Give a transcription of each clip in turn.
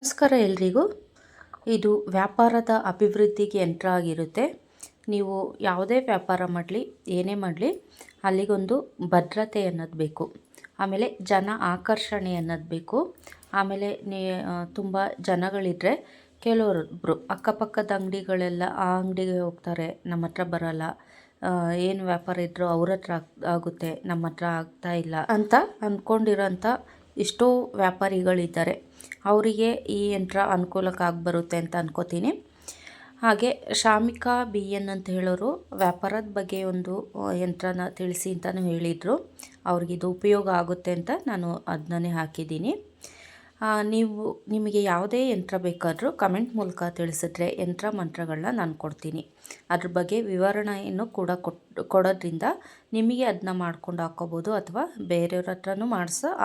ನಮಸ್ಕಾರ ಎಲ್ರಿಗೂ. ಇದು ವ್ಯಾಪಾರದ ಅಭಿವೃದ್ಧಿಗೆ ಯಂತ್ರ ಆಗಿರುತ್ತೆ. ನೀವು ಯಾವುದೇ ವ್ಯಾಪಾರ ಮಾಡಲಿ, ಏನೇ ಮಾಡಲಿ, ಅಲ್ಲಿಗೊಂದು ಭದ್ರತೆ ಅನ್ನೋದು ಬೇಕು. ಆಮೇಲೆ ಜನ ಆಕರ್ಷಣೆ ಅನ್ನೋದು ಬೇಕು. ಆಮೇಲೆ ತುಂಬ ಜನಗಳಿದ್ದರೆ ಕೆಲವೊಬ್ಬರು ಅಕ್ಕಪಕ್ಕದ ಅಂಗಡಿಗಳೆಲ್ಲ ಆ ಅಂಗಡಿಗೆ ಹೋಗ್ತಾರೆ, ನಮ್ಮ ಹತ್ರ ಬರಲ್ಲ. ಏನು ವ್ಯಾಪಾರ ಇದ್ದರೂ ಅವ್ರ ಹತ್ರ ಆಗುತ್ತೆ, ನಮ್ಮ ಹತ್ರ ಆಗ್ತಾ ಇಲ್ಲ ಅಂತ ಅಂದ್ಕೊಂಡಿರೋಂಥ ಎಷ್ಟೋ ವ್ಯಾಪಾರಿಗಳಿದ್ದಾರೆ. ಅವರಿಗೆ ಈ ಯಂತ್ರ ಅನುಕೂಲಕ್ಕೆ ಬರುತ್ತೆ ಅಂತ ಅನ್ಕೋತೀನಿ. ಹಾಗೆ ಶಾಮಿಕಾ BN ಅಂತ ಹೇಳೋರು ವ್ಯಾಪಾರದ ಬಗ್ಗೆ ಒಂದು ಯಂತ್ರನ ತಿಳಿಸಿ ಅಂತಲೂ ಹೇಳಿದರು. ಅವ್ರಿಗಿದು ಉಪಯೋಗ ಆಗುತ್ತೆ ಅಂತ ನಾನು ಅದನ್ನೇ ಹಾಕಿದ್ದೀನಿ. ನಿಮಗೆ ಯಾವುದೇ ಯಂತ್ರ ಬೇಕಾದರೂ ಕಮೆಂಟ್ ಮೂಲಕ ತಿಳಿಸಿದ್ರೆ ಯಂತ್ರ ಮಂತ್ರಗಳನ್ನ ನಾನು ಕೊಡ್ತೀನಿ. ಅದ್ರ ಬಗ್ಗೆ ವಿವರಣೆಯನ್ನು ಕೂಡ ಕೊಡೋದ್ರಿಂದ ನಿಮಗೆ ಅದನ್ನ ಮಾಡ್ಕೊಂಡು ಹಾಕ್ಕೋಬೋದು, ಅಥವಾ ಬೇರೆಯವ್ರ ಹತ್ರನೂ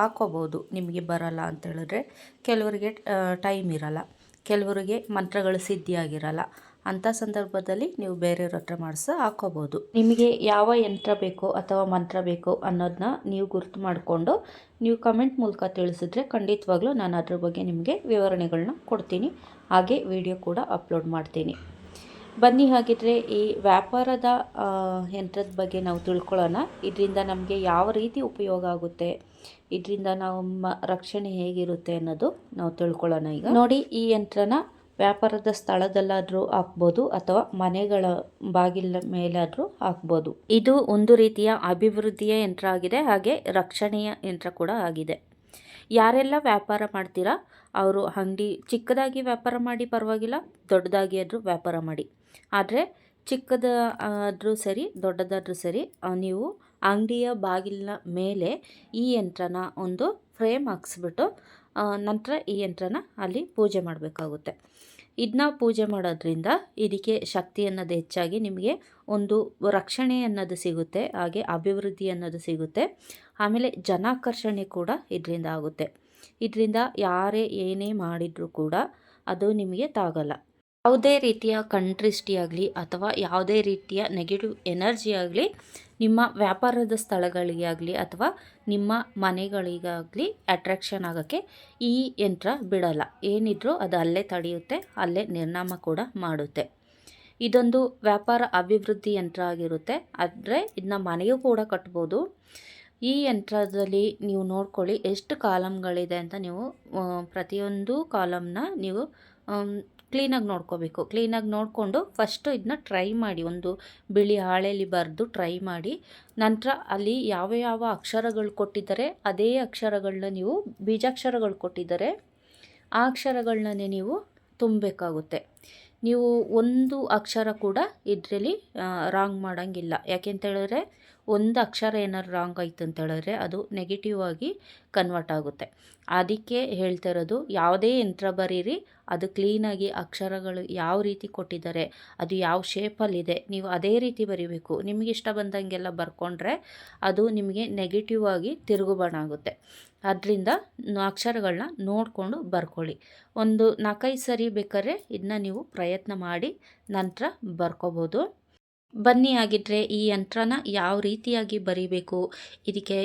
ಹಾಕ್ಕೋಬೋದು. ನಿಮಗೆ ಬರಲ್ಲ ಅಂತ ಹೇಳಿದ್ರೆ ಕೆಲವರಿಗೆ ಟೈಮ್ ಇರಲ್ಲ, ಕೆಲವರಿಗೆ ಮಂತ್ರಗಳು ಸಿದ್ಧಿಯಾಗಿರಲ್ಲ. ಅಂಥ ಸಂದರ್ಭದಲ್ಲಿ ನೀವು ಬೇರೆಯವ್ರ ಹತ್ರ ಹಾಕ್ಕೋಬೋದು. ನಿಮಗೆ ಯಾವ ಯಂತ್ರ ಬೇಕೋ ಅಥವಾ ಮಂತ್ರ ಬೇಕೋ ಅನ್ನೋದನ್ನ ನೀವು ಗುರ್ತು ಮಾಡಿಕೊಂಡು ನೀವು ಕಮೆಂಟ್ ಮೂಲಕ ತಿಳಿಸಿದ್ರೆ ಖಂಡಿತವಾಗ್ಲೂ ನಾನು ಅದ್ರ ಬಗ್ಗೆ ನಿಮಗೆ ವಿವರಣೆಗಳನ್ನ ಕೊಡ್ತೀನಿ. ಹಾಗೆ ವಿಡಿಯೋ ಕೂಡ ಅಪ್ಲೋಡ್ ಮಾಡ್ತೀನಿ. ಬನ್ನಿ, ಹಾಗಿದ್ರೆ ಈ ವ್ಯಾಪಾರದ ಯಂತ್ರದ ಬಗ್ಗೆ ನಾವು ತಿಳ್ಕೊಳ್ಳೋಣ. ಇದರಿಂದ ನಮಗೆ ಯಾವ ರೀತಿ ಉಪಯೋಗ ಆಗುತ್ತೆ, ಇದರಿಂದ ನಮ್ಮ ರಕ್ಷಣೆ ಹೇಗಿರುತ್ತೆ ಅನ್ನೋದು ನಾವು ತಿಳ್ಕೊಳ್ಳೋಣ. ಈಗ ನೋಡಿ, ಈ ಯಂತ್ರನ ವ್ಯಾಪಾರದ ಸ್ಥಳದಲ್ಲಾದರೂ ಹಾಕ್ಬೋದು ಅಥವಾ ಮನೆಗಳ ಬಾಗಿಲ ಮೇಲಾದರೂ ಹಾಕ್ಬೋದು. ಇದು ಒಂದು ರೀತಿಯ ಅಭಿವೃದ್ಧಿಯ ಯಂತ್ರ ಆಗಿದೆ, ಹಾಗೆ ರಕ್ಷಣೆಯ ಯಂತ್ರ ಕೂಡ ಆಗಿದೆ. ಯಾರೆಲ್ಲ ವ್ಯಾಪಾರ ಮಾಡ್ತೀರಾ ಅವರು ಅಂಗಡಿ ಚಿಕ್ಕದಾಗಿ ವ್ಯಾಪಾರ ಮಾಡಿ ಪರವಾಗಿಲ್ಲ, ದೊಡ್ಡದಾಗಿ ಆದರೂ ವ್ಯಾಪಾರ ಮಾಡಿ. ಆದರೆ ಚಿಕ್ಕದ ಆದರೂ ಸರಿ, ದೊಡ್ಡದಾದರೂ ಸರಿ, ನೀವು ಅಂಗಡಿಯ ಬಾಗಿಲಿನ ಮೇಲೆ ಈ ಯಂತ್ರನ ಒಂದು ಫ್ರೇಮ್ ಹಾಕ್ಸ್ಬಿಟ್ಟು ನಂತರ ಈ ಯಂತ್ರನ ಅಲ್ಲಿ ಪೂಜೆ ಮಾಡಬೇಕಾಗುತ್ತೆ. ಇದನ್ನ ಪೂಜೆ ಮಾಡೋದ್ರಿಂದ ಇದಕ್ಕೆ ಶಕ್ತಿ ಅನ್ನೋದು ಹೆಚ್ಚಾಗಿ ನಿಮಗೆ ಒಂದು ರಕ್ಷಣೆ ಅನ್ನೋದು ಸಿಗುತ್ತೆ, ಹಾಗೆ ಅಭಿವೃದ್ಧಿ ಅನ್ನೋದು ಸಿಗುತ್ತೆ. ಆಮೇಲೆ ಜನಾಕರ್ಷಣೆ ಕೂಡ ಇದರಿಂದ ಆಗುತ್ತೆ. ಇದರಿಂದ ಯಾರೇ ಏನೇ ಮಾಡಿದರೂ ಕೂಡ ಅದು ನಿಮಗೆ ತಾಗಲ್ಲ. ಯಾವುದೇ ರೀತಿಯ ಕಣ್ದೃಷ್ಟಿ ಆಗಲಿ ಅಥವಾ ಯಾವುದೇ ರೀತಿಯ ನೆಗೆಟಿವ್ ಎನರ್ಜಿ ಆಗಲಿ ನಿಮ್ಮ ವ್ಯಾಪಾರದ ಸ್ಥಳಗಳಿಗೆ ಆಗಲಿ ಅಥವಾ ನಿಮ್ಮ ಮನೆಗಳಿಗಾಗಲಿ ಅಟ್ರಾಕ್ಷನ್ ಆಗೋಕ್ಕೆ ಈ ಯಂತ್ರ ಬಿಡಲ್ಲ. ಏನಿದ್ರೂ ಅದು ಅಲ್ಲೇ ತಡೆಯುತ್ತೆ, ಅಲ್ಲೇ ನಿರ್ನಾಮ ಕೂಡ ಮಾಡುತ್ತೆ. ಇದೊಂದು ವ್ಯಾಪಾರ ಅಭಿವೃದ್ಧಿ ಯಂತ್ರ ಆಗಿರುತ್ತೆ. ಆದರೆ ಇದನ್ನ ಮನೆಯೂ ಕೂಡ ಕಟ್ಬೋದು. ಈ ಯಂತ್ರದಲ್ಲಿ ನೀವು ನೋಡ್ಕೊಳ್ಳಿ ಎಷ್ಟು ಕಾಲಮ್ಗಳಿದೆ ಅಂತ. ನೀವು ಪ್ರತಿಯೊಂದು ಕಾಲಮ್ನ ನೀವು ಕ್ಲೀನಾಗಿ ನೋಡ್ಕೋಬೇಕು. ಕ್ಲೀನಾಗಿ ನೋಡಿಕೊಂಡು ಫಸ್ಟು ಇದನ್ನ ಟ್ರೈ ಮಾಡಿ, ಒಂದು ಬಿಳಿ ಹಾಳೆಯಲ್ಲಿ ಬರೆದು ಟ್ರೈ ಮಾಡಿ. ನಂತರ ಅಲ್ಲಿ ಯಾವ ಯಾವ ಅಕ್ಷರಗಳು ಕೊಟ್ಟಿದ್ದಾರೆ ಅದೇ ಅಕ್ಷರಗಳನ್ನ ನೀವು, ಬೀಜಾಕ್ಷರಗಳು ಕೊಟ್ಟಿದ್ದಾರೆ ಆ ಅಕ್ಷರಗಳನ್ನೇ ನೀವು ತುಂಬಬೇಕಾಗುತ್ತೆ. ನೀವು ಒಂದು ಅಕ್ಷರ ಕೂಡ ಇದರಲ್ಲಿ ರಾಂಗ್ ಮಾಡೋಂಗಿಲ್ಲ. ಯಾಕೆಂತ ಹೇಳಿದ್ರೆ ಒಂದು ಅಕ್ಷರ ಏನಾದ್ರು ರಾಂಗ್ ಆಯಿತು ಅಂತ ಹೇಳಿದ್ರೆ ಅದು ನೆಗೆಟಿವ್ ಆಗಿ ಕನ್ವರ್ಟ್ ಆಗುತ್ತೆ. ಅದಕ್ಕೆ ಹೇಳ್ತಾ ಇರೋದು, ಯಾವುದೇ ಯಂತ್ರ ಬರೀರಿ, ಅದು ಕ್ಲೀನಾಗಿ ಅಕ್ಷರಗಳು ಯಾವ ರೀತಿ ಕೊಟ್ಟಿದ್ದಾರೆ, ಅದು ಯಾವ ಶೇಪಲ್ಲಿದೆ, ನೀವು ಅದೇ ರೀತಿ ಬರೀಬೇಕು. ನಿಮಗೆ ಇಷ್ಟ ಬಂದಂಗೆಲ್ಲ ಬರ್ಕೊಂಡ್ರೆ ಅದು ನಿಮಗೆ ನೆಗೆಟಿವ್ ಆಗಿ ತಿರುಗುಬಾಣ ಆಗುತ್ತೆ. ಅದರಿಂದ ಅಕ್ಷರಗಳನ್ನ ನೋಡಿಕೊಂಡು ಬರ್ಕೊಳ್ಳಿ. ಒಂದು 4-5 ಸರಿ ಬೇಕಾದ್ರೆ ಇದನ್ನ ನೀವು ಪ್ರಯತ್ನ ಮಾಡಿ ನಂತರ ಬರ್ಕೋಬೋದು. ಬನ್ನಿ, ಆಗಿದ್ದರೆ ಈ ಯಂತ್ರನ ಯಾವ ರೀತಿಯಾಗಿ ಬರೀಬೇಕು, ಇದಕ್ಕೆ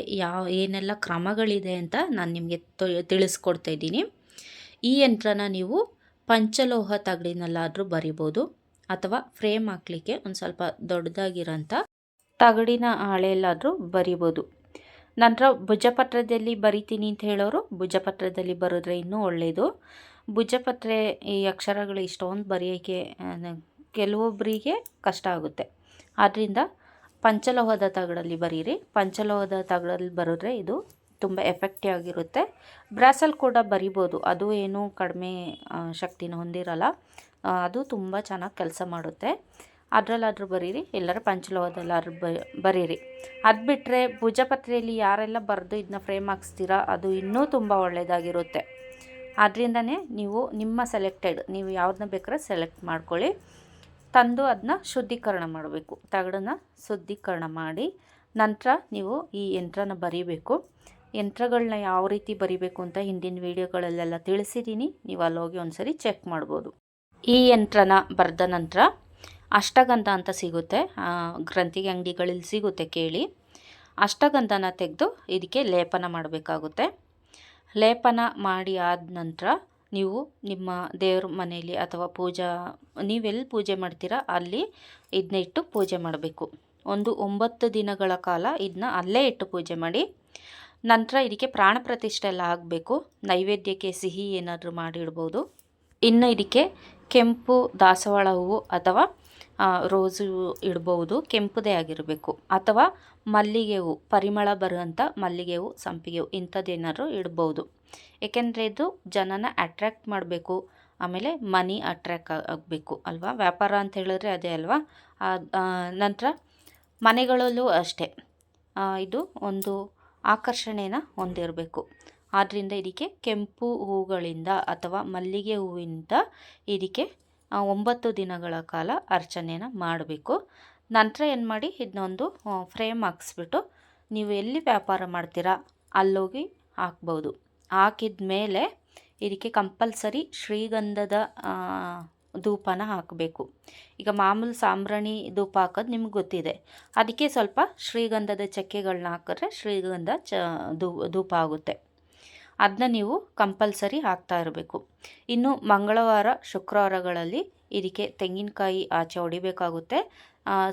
ಏನೆಲ್ಲ ಕ್ರಮಗಳಿದೆ ಅಂತ ನಾನು ನಿಮಗೆ ತಿಳಿಸ್ಕೊಡ್ತಾ ಇದ್ದೀನಿ. ಈ ಯಂತ್ರನ ನೀವು ಪಂಚಲೋಹ ತಗಡಿನಲ್ಲಾದರೂ ಬರಿಬೋದು, ಅಥವಾ ಫ್ರೇಮ್ ಹಾಕಲಿಕ್ಕೆ ಒಂದು ಸ್ವಲ್ಪ ದೊಡ್ಡದಾಗಿರೋಂಥ ತಗಡಿನ ಹಾಳೆಯಲ್ಲಾದರೂ ಬರಿಬೋದು. ನಂತರ ಭುಜಪತ್ರದಲ್ಲಿ ಬರಿತೀನಿ ಅಂತ ಹೇಳೋರು ಭುಜಪತ್ರದಲ್ಲಿ ಬರೆದ್ರೆ ಇನ್ನೂ ಒಳ್ಳೆಯದು. ಭುಜಪತ್ರೆ ಈ ಅಕ್ಷರಗಳು ಇಷ್ಟೊಂದು ಬರೆಯೋಕ್ಕೆ ಕೆಲವೊಬ್ಬರಿಗೆ ಕಷ್ಟ ಆಗುತ್ತೆ. ಆದ್ದರಿಂದ ಪಂಚಲೋಹದ ತಗಡಲ್ಲಿ ಬರೀರಿ. ಪಂಚಲೋಹದ ತಗಡಲ್ಲಿ ಬರೆದ್ರೆ ಇದು ತುಂಬ ಎಫೆಕ್ಟಿವ್ ಆಗಿರುತ್ತೆ. ಬ್ರಾಸಲ್ಲಿ ಕೂಡ ಬರಿಬೋದು, ಅದು ಏನೂ ಕಡಿಮೆ ಶಕ್ತಿನ ಹೊಂದಿರಲ್ಲ, ಅದು ತುಂಬ ಚೆನ್ನಾಗಿ ಕೆಲಸ ಮಾಡುತ್ತೆ. ಅದರಲ್ಲಾದರೂ ಬರೀರಿ, ಎಲ್ಲರ ಪಂಚಲೋಹದಲ್ಲಾದ್ರೂ ಬರೀರಿ. ಅದು ಬಿಟ್ಟರೆ ಭುಜಪತ್ರೆಯಲ್ಲಿ ಯಾರೆಲ್ಲ ಬರೆದು ಇದನ್ನ ಫ್ರೇಮ್ ಹಾಕ್ಸ್ತೀರಾ ಅದು ಇನ್ನೂ ತುಂಬ ಒಳ್ಳೆಯದಾಗಿರುತ್ತೆ. ಆದ್ದರಿಂದನೇ ನೀವು ನಿಮ್ಮ ನೀವು ಯಾವ್ದನ್ನ ಬೇಕಾದ್ರೆ ಸೆಲೆಕ್ಟ್ ಮಾಡ್ಕೊಳ್ಳಿ. ತಂದು ಅದನ್ನ ಶುದ್ಧೀಕರಣ ಮಾಡಬೇಕು. ತಗಡನ್ನ ಶುದ್ಧೀಕರಣ ಮಾಡಿ ನಂತರ ನೀವು ಈ ಯಂತ್ರನ ಬರೀಬೇಕು. ಯಂತ್ರಗಳನ್ನ ಯಾವ ರೀತಿ ಬರಿಬೇಕು ಅಂತ ಹಿಂದಿನ ವೀಡಿಯೋಗಳಲ್ಲೆಲ್ಲ ತಿಳಿಸಿದ್ದೀನಿ, ನೀವು ಅಲ್ಲೋಗಿ ಒಂದ್ಸರಿ ಚೆಕ್ ಮಾಡ್ಬೋದು. ಈ ಯಂತ್ರನ ಬರೆದ ನಂತರ ಅಷ್ಟಗಂಧ ಅಂತ ಸಿಗುತ್ತೆ, ಗ್ರಂಥಿಗೆ ಅಂಗಡಿಗಳಲ್ಲಿ ಸಿಗುತ್ತೆ, ಕೇಳಿ. ಅಷ್ಟಗಂಧನ ತೆಗೆದು ಇದಕ್ಕೆ ಲೇಪನ ಮಾಡಬೇಕಾಗುತ್ತೆ. ಲೇಪನ ಮಾಡಿ ಆದ ನಂತರ ನೀವು ನಿಮ್ಮ ದೇವ್ರ ಮನೆಯಲ್ಲಿ ಅಥವಾ ನೀವೆಲ್ಲಿ ಪೂಜೆ ಮಾಡ್ತೀರಾ ಅಲ್ಲಿ ಇದನ್ನ ಇಟ್ಟು ಪೂಜೆ ಮಾಡಬೇಕು. ಒಂದು 9 ದಿನಗಳ ಕಾಲ ಇದನ್ನ ಅಲ್ಲೇ ಇಟ್ಟು ಪೂಜೆ ಮಾಡಿ. ನಂತರ ಇದಕ್ಕೆ ಪ್ರಾಣ ಪ್ರತಿಷ್ಠೆ ಎಲ್ಲ ಆಗಬೇಕು. ನೈವೇದ್ಯಕ್ಕೆ ಸಿಹಿ ಏನಾದರೂ ಮಾಡಿಡ್ಬೋದು. ಇನ್ನು ಇದಕ್ಕೆ ಕೆಂಪು ದಾಸವಾಳ ಹೂವು ಅಥವಾ ರೋಸು ಇಡ್ಬೋದು, ಕೆಂಪುದೇ ಆಗಿರಬೇಕು. ಅಥವಾ ಮಲ್ಲಿಗೆ ಹೂವು, ಪರಿಮಳ ಬರುವಂಥ ಮಲ್ಲಿಗೆ ಹೂವು, ಸಂಪಿಗೆ ಹೂವು ಇಂಥದ್ದೇನಾದ್ರು ಇಡ್ಬೋದು. ಏಕೆಂದರೆ ಇದು ಜನನ ಅಟ್ರ್ಯಾಕ್ಟ್ ಮಾಡಬೇಕು, ಆಮೇಲೆ ಮನಿ ಅಟ್ರ್ಯಾಕ್ಟ್ ಆಗಬೇಕು ಅಲ್ವಾ. ವ್ಯಾಪಾರ ಅಂತ ಹೇಳಿದ್ರೆ ಅದೇ ಅಲ್ವಾ. ನಂತರ ಮನೆಗಳಲ್ಲೂ ಅಷ್ಟೇ ಇದು ಒಂದು ಆಕರ್ಷಣೆನ ಹೊಂದಿರಬೇಕು. ಆದ್ದರಿಂದ ಇದಕ್ಕೆ ಕೆಂಪು ಹೂಗಳಿಂದ ಅಥವಾ ಮಲ್ಲಿಗೆ ಹೂವಿಂದ ಇದಕ್ಕೆ 9 ದಿನಗಳ ಕಾಲ ಅರ್ಚನೆಯನ್ನು ಮಾಡಬೇಕು. ನಂತರ ಏನು ಮಾಡಿ ಇದನ್ನೊಂದು ಫ್ರೇಮ್ ಹಾಕ್ಸ್ಬಿಟ್ಟು ನೀವು ಎಲ್ಲಿ ವ್ಯಾಪಾರ ಮಾಡ್ತೀರಾ ಅಲ್ಲೋಗಿ ಹಾಕ್ಬೋದು. ಹಾಕಿದ ಮೇಲೆ ಇದಕ್ಕೆ ಕಂಪಲ್ಸರಿ ಶ್ರೀಗಂಧದ ಧೂಪನ ಹಾಕಬೇಕು. ಈಗ ಮಾಮೂಲು ಸಾಂಬ್ರಾಣಿ ಧೂಪ ಹಾಕೋದು ನಿಮ್ಗೆ ಗೊತ್ತಿದೆ. ಅದಕ್ಕೆ ಸ್ವಲ್ಪ ಶ್ರೀಗಂಧದ ಚಕ್ಕೆಗಳನ್ನ ಹಾಕಿದ್ರೆ ಶ್ರೀಗಂಧ ಧೂಪ ಆಗುತ್ತೆ. ಅದನ್ನ ನೀವು ಕಂಪಲ್ಸರಿ ಹಾಕ್ತಾ ಇರಬೇಕು. ಇನ್ನು ಮಂಗಳವಾರ ಶುಕ್ರವಾರಗಳಲ್ಲಿ ಇದಕ್ಕೆ ತೆಂಗಿನಕಾಯಿ ಆಚೆ ಹೊಡಿಬೇಕಾಗುತ್ತೆ.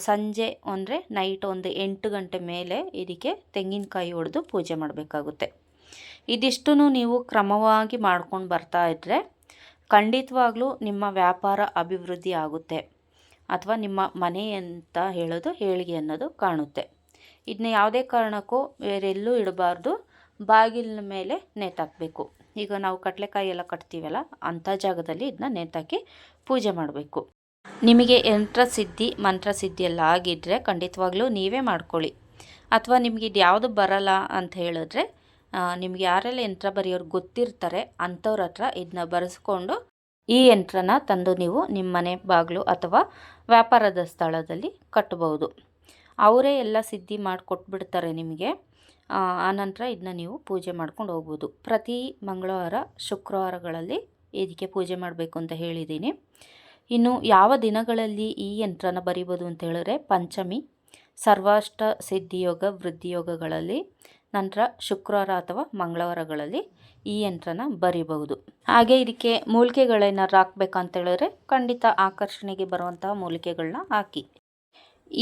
ಸಂಜೆ ಅಂದರೆ ನೈಟ್ ಒಂದು 8 ಗಂಟೆ ಮೇಲೆ ಇದಕ್ಕೆ ತೆಂಗಿನಕಾಯಿ ಹೊಡೆದು ಪೂಜೆ ಮಾಡಬೇಕಾಗುತ್ತೆ. ಇದಿಷ್ಟೂ ನೀವು ಕ್ರಮವಾಗಿ ಮಾಡ್ಕೊಂಡು ಬರ್ತಾ ಇದ್ದರೆ ಖಂಡಿತವಾಗ್ಲೂ ನಿಮ್ಮ ವ್ಯಾಪಾರ ಅಭಿವೃದ್ಧಿ ಆಗುತ್ತೆ, ಅಥವಾ ನಿಮ್ಮ ಮನೆ ಅಂತ ಹೇಳೋದು ಏಳಿಗೆ ಅನ್ನೋದು ಕಾಣುತ್ತೆ. ಇದನ್ನ ಯಾವುದೇ ಕಾರಣಕ್ಕೂ ಬೇರೆಲ್ಲೂ ಇಡಬಾರ್ದು, ಬಾಗಿಲಿನ ಮೇಲೆ ನೇತಾಕಬೇಕು. ಈಗ ನಾವು ಕಡಲೆಕಾಯಿ ಎಲ್ಲ ಕಟ್ತೀವಲ್ಲ ಅಂಥ ಜಾಗದಲ್ಲಿ ಇದನ್ನ ನೇತಾಕಿ ಪೂಜೆ ಮಾಡಬೇಕು. ನಿಮಗೆ ಯಂತ್ರಸಿದ್ಧಿ ಮಂತ್ರಸಿದ್ಧಿ ಎಲ್ಲ ಆಗಿದ್ದರೆ ಖಂಡಿತವಾಗ್ಲೂ ನೀವೇ ಮಾಡ್ಕೊಳ್ಳಿ. ಅಥವಾ ನಿಮಗೆ ಇದು ಯಾವುದು ಬರಲ್ಲ ಅಂತ ಹೇಳಿದ್ರೆ ನಿಮ್ಗೆ ಯಾರೆಲ್ಲ ಯಂತ್ರ ಬರೆಯೋರು ಗೊತ್ತಿರ್ತಾರೆ ಅಂಥವ್ರ ಹತ್ರ ಇದನ್ನ ಬರೆಸ್ಕೊಂಡು ಈ ಯಂತ್ರನ ತಂದು ನೀವು ನಿಮ್ಮ ಮನೆ ಬಾಗಿಲು ಅಥವಾ ವ್ಯಾಪಾರದ ಸ್ಥಳದಲ್ಲಿ ಕಟ್ಟಬಹುದು. ಅವರೇ ಎಲ್ಲ ಸಿದ್ಧಿ ಮಾಡಿಕೊಟ್ಬಿಡ್ತಾರೆ ನಿಮಗೆ. ಆನಂತರ ಇದನ್ನ ನೀವು ಪೂಜೆ ಮಾಡ್ಕೊಂಡು ಹೋಗ್ಬೋದು. ಪ್ರತಿ ಮಂಗಳವಾರ ಶುಕ್ರವಾರಗಳಲ್ಲಿ ಇದಕ್ಕೆ ಪೂಜೆ ಮಾಡಬೇಕು ಅಂತ ಹೇಳಿದ್ದೀನಿ. ಇನ್ನು ಯಾವ ದಿನಗಳಲ್ಲಿ ಈ ಯಂತ್ರನ ಬರಿಬೋದು ಅಂತ ಹೇಳಿದ್ರೆ ಪಂಚಮಿ, ಸರ್ವಾಷ್ಟ ಸಿದ್ಧಿಯೋಗ, ವೃದ್ಧಿಯೋಗಗಳಲ್ಲಿ, ನಂತರ ಶುಕ್ರವಾರ ಅಥವಾ ಮಂಗಳವಾರಗಳಲ್ಲಿ ಈ ಯಂತ್ರನ ಬರಿಬಹುದು. ಹಾಗೆ ಇದಕ್ಕೆ ಮೂಲಿಕೆಗಳೇನಾದ್ರು ಹಾಕ್ಬೇಕಂತ ಹೇಳಿದ್ರೆ ಖಂಡಿತ ಆಕರ್ಷಣೆಗೆ ಬರುವಂತಹ ಮೂಲಿಕೆಗಳನ್ನ ಹಾಕಿ.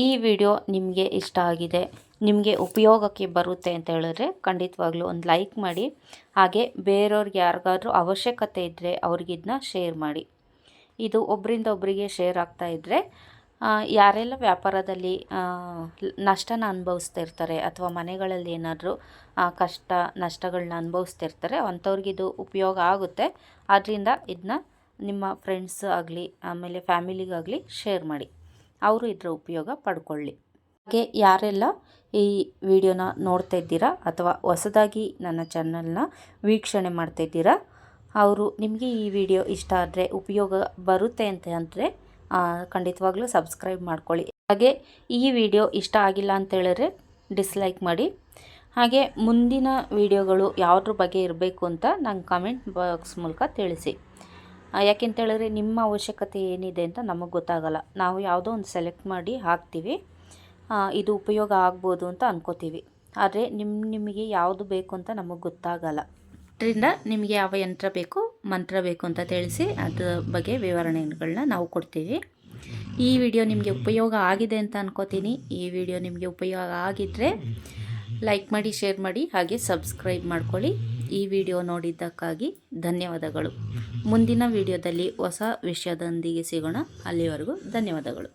ಈ ವಿಡಿಯೋ ನಿಮಗೆ ಇಷ್ಟ ಆಗಿದೆ, ನಿಮಗೆ ಉಪಯೋಗಕ್ಕೆ ಬರುತ್ತೆ ಅಂತ ಹೇಳಿದ್ರೆ ಖಂಡಿತವಾಗ್ಲೂ ಒಂದು ಲೈಕ್ ಮಾಡಿ. ಹಾಗೆ ಬೇರೆಯವ್ರಿಗೆ ಯಾರಿಗಾದ್ರೂ ಅವಶ್ಯಕತೆ ಇದ್ದರೆ ಅವ್ರಿಗೆ ಇದನ್ನ ಶೇರ್ ಮಾಡಿ. ಇದು ಒಬ್ಬರಿಂದ ಒಬ್ಬರಿಗೆ ಶೇರ್ ಆಗ್ತಾ ಇದ್ದರೆ ಯಾರೆಲ್ಲ ವ್ಯಾಪಾರದಲ್ಲಿ ನಷ್ಟನ ಅನುಭವಿಸ್ತಾ ಇರ್ತಾರೆ ಅಥವಾ ಮನೆಗಳಲ್ಲಿ ಏನಾದರೂ ಕಷ್ಟ ನಷ್ಟಗಳನ್ನ ಅನುಭವಿಸ್ತಿರ್ತಾರೆ ಅಂಥವ್ರಿಗಿದು ಉಪಯೋಗ ಆಗುತ್ತೆ. ಆದ್ದರಿಂದ ಇದನ್ನ ನಿಮ್ಮ ಫ್ರೆಂಡ್ಸ್ ಆಗಲಿ ಆಮೇಲೆ ಫ್ಯಾಮಿಲಿಗಾಗಲಿ ಶೇರ್ ಮಾಡಿ, ಅವರು ಇದರ ಉಪಯೋಗ ಪಡ್ಕೊಳ್ಳಿ. ಹಾಗೆ ಯಾರೆಲ್ಲ ಈ ವಿಡಿಯೋನ ನೋಡ್ತಾ ಇದ್ದೀರಾ ಅಥವಾ ಹೊಸದಾಗಿ ನನ್ನ ಚಾನಲ್ನ ವೀಕ್ಷಣೆ ಮಾಡ್ತಾ ಇದ್ದೀರಾ ಅವರು ನಿಮಗೆ ಈ ವಿಡಿಯೋ ಇಷ್ಟ ಆದರೆ ಉಪಯೋಗ ಬರುತ್ತೆ ಅಂತ ಅಂದರೆ ಖಂಡಿತವಾಗ್ಲೂ ಸಬ್ಸ್ಕ್ರೈಬ್ ಮಾಡ್ಕೊಳ್ಳಿ. ಹಾಗೆ ಈ ವಿಡಿಯೋ ಇಷ್ಟ ಆಗಿಲ್ಲ ಅಂತ ಹೇಳಿದ್ರೆ ಡಿಸ್ಲೈಕ್ ಮಾಡಿ. ಹಾಗೆ ಮುಂದಿನ ವಿಡಿಯೋಗಳು ಯಾವುದ್ರ ಬಗ್ಗೆ ಇರಬೇಕು ಅಂತ ನಂಗೆ ಕಮೆಂಟ್ ಬಾಕ್ಸ್ ಮೂಲಕ ತಿಳಿಸಿ. ಯಾಕೆಂತ ಹೇಳಿದ್ರೆ ನಿಮ್ಮ ಅವಶ್ಯಕತೆ ಏನಿದೆ ಅಂತ ನಮಗೆ ಗೊತ್ತಾಗಲ್ಲ. ನಾವು ಯಾವುದೋ ಒಂದು ಸೆಲೆಕ್ಟ್ ಮಾಡಿ ಹಾಕ್ತೀವಿ, ಇದು ಉಪಯೋಗ ಆಗ್ಬೋದು ಅಂತ ಅನ್ಕೋತೀವಿ. ಆದರೆ ನಿಮಗೆ ಯಾವುದು ಬೇಕು ಅಂತ ನಮಗೆ ಗೊತ್ತಾಗಲ್ಲ. ಅದರಿಂದ ನಿಮಗೆ ಯಾವ ಯಂತ್ರ ಬೇಕು ಮಂತ್ರ ಬೇಕು ಅಂತ ತಿಳಿಸಿ ಅದ್ರ ಬಗ್ಗೆ ವಿವರಣೆಗಳನ್ನ ನಾವು ಕೊಡ್ತೀವಿ. ಈ ವಿಡಿಯೋ ನಿಮಗೆ ಉಪಯೋಗ ಆಗಿದೆ ಅಂತ ಅನ್ಕೋತೀನಿ. ಈ ವಿಡಿಯೋ ನಿಮಗೆ ಉಪಯೋಗ ಆಗಿದ್ದರೆ ಲೈಕ್ ಮಾಡಿ, ಶೇರ್ ಮಾಡಿ, ಹಾಗೆ ಸಬ್ಸ್ಕ್ರೈಬ್ ಮಾಡ್ಕೊಳ್ಳಿ. ಈ ವಿಡಿಯೋ ನೋಡಿದ್ದಕ್ಕಾಗಿ ಧನ್ಯವಾದಗಳು. ಮುಂದಿನ ವಿಡಿಯೋದಲ್ಲಿ ಹೊಸ ವಿಷಯದೊಂದಿಗೆ ಸಿಗೋಣ. ಅಲ್ಲಿವರೆಗೂ ಧನ್ಯವಾದಗಳು.